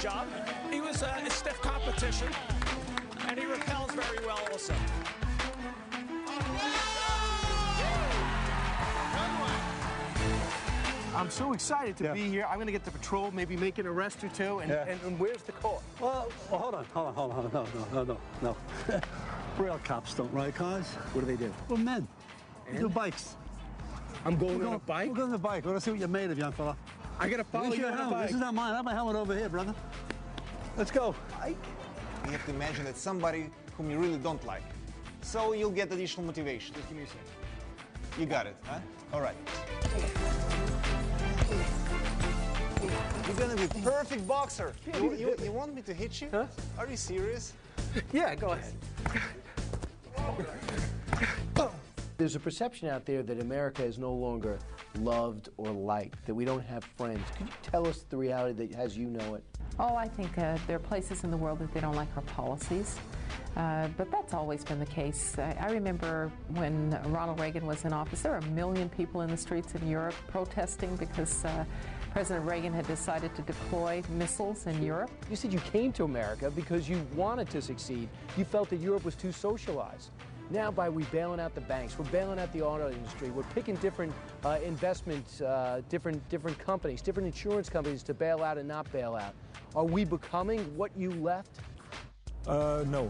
job. He was a stiff competition, and he repels very well also. I'm so excited to be here. I'm going to get the patrol, maybe make an arrest or two. And where's the car? Well, hold on. No. Real cops don't ride cars. What do they do? Well, men. They do bikes. I'm going on a bike? We're going on a bike. We're going to see what you're made of, young fella. I got to follow you on a bike. This is not mine. I have my helmet over here, brother. Let's go. You have to imagine it's somebody whom you really don't like. So you'll get additional motivation. Just give me a second. You got it, huh? All right. You're gonna be a perfect boxer. You want me to hit you? Huh? Are you serious? Yeah, go ahead. There's a perception out there that America is no longer loved or liked, that we don't have friends. Could you tell us the reality that as you know it? Oh, I think there are places in the world that they don't like our policies. But that's always been the case. I remember when Ronald Reagan was in office, there were 1 million people in the streets of Europe protesting because President Reagan had decided to deploy missiles in Europe. You said you came to America because you wanted to succeed. You felt that Europe was too socialized. Now, we're bailing out the banks, we're bailing out the auto industry, we're picking different investments, different companies, different insurance companies to bail out and not bail out. Are we becoming what you left? No,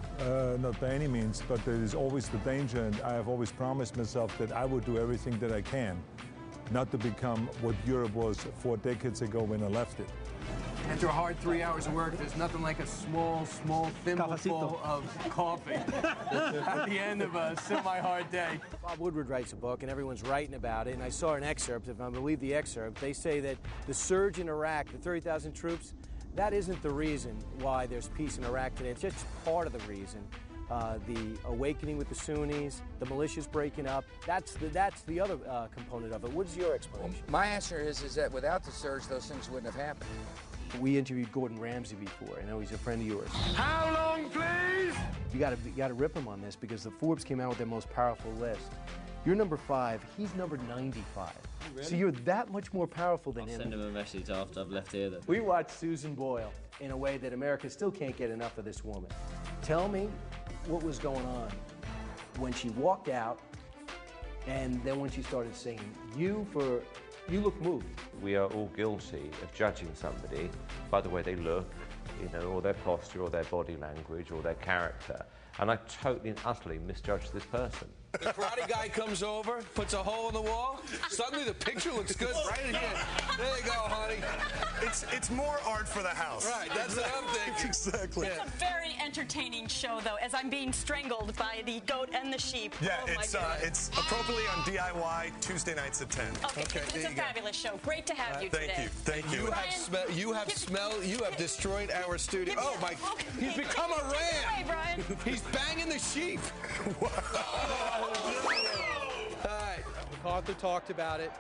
not by any means, but there is always the danger, and I have always promised myself that I would do everything that I can not to become what Europe was 4 decades ago when I left it. After a hard 3 hours of work, there's nothing like a small thimbleful of coffee at the end of a semi-hard day. Bob Woodward writes a book, and everyone's writing about it, and I saw an excerpt. If I believe the excerpt, they say that the surge in Iraq, the 30,000 troops, that isn't the reason why there's peace in Iraq today. It's just part of the reason. The awakening with the Sunnis, the militias breaking up, that's the other component of it. What is your explanation? Well, my answer is that without the surge, those things wouldn't have happened. We interviewed Gordon Ramsay before. I know he's a friend of yours. How long, please? You got to rip him on this because the Forbes came out with their most powerful list. You're number 5. He's number 95. Really? So you're that much more powerful than him. I'll send him a message after I've left here then. We watched Susan Boyle in a way that America still can't get enough of this woman. Tell me what was going on when she walked out and then when she started singing. You look moved. We are all guilty of judging somebody by the way they look, or their posture, or their body language, or their character. And I totally and utterly misjudged this person. The karate guy comes over, puts a hole in the wall. Suddenly the picture looks good right in here. There you go, honey. It's more art for the house. Right, that's what I'm thinking. Exactly. It's a very entertaining show, though, as I'm being strangled by the goat and the sheep. Yeah, it's appropriately on DIY Tuesday nights at 10. Okay, it's a fabulous show. Great to have you today. Thank you. You have destroyed our studio. Oh my! He's become a ram. Brian. He's banging the sheep. All right. MacArthur talked about it.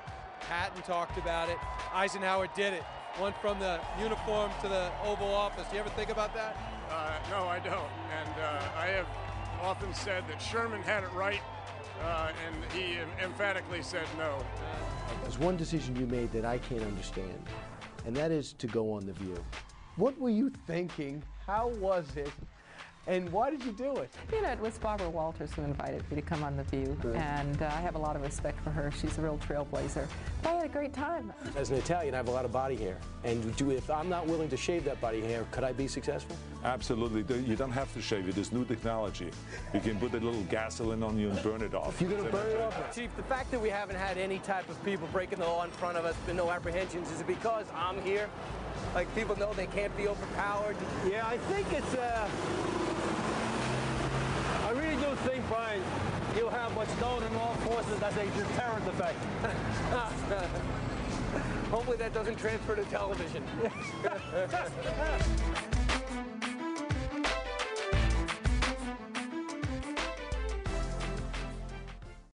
Patton talked about it. Eisenhower did it. Went from the uniform to the Oval Office. You ever think about that? No, I don't. And I have often said that Sherman had it right, and he emphatically said no. There's one decision you made that I can't understand, and that is to go on The View. What were you thinking? How was it? And why did you do it? It was Barbara Walters who invited me to come on The View, and I have a lot of respect for her. She's a real trailblazer. But I had a great time. As an Italian, I have a lot of body hair, and if I'm not willing to shave that body hair, could I be successful? Absolutely. You don't have to shave it. There's new technology. You can put a little gasoline on you and burn it off. You're going to burn it off? Chief, the fact that we haven't had any type of people breaking the law in front of us, been no apprehensions, is it because I'm here? Like, people know they can't be overpowered? Yeah, I think it's I really do think, Brian, you have what's known in law forces as a deterrent effect. Hopefully that doesn't transfer to television.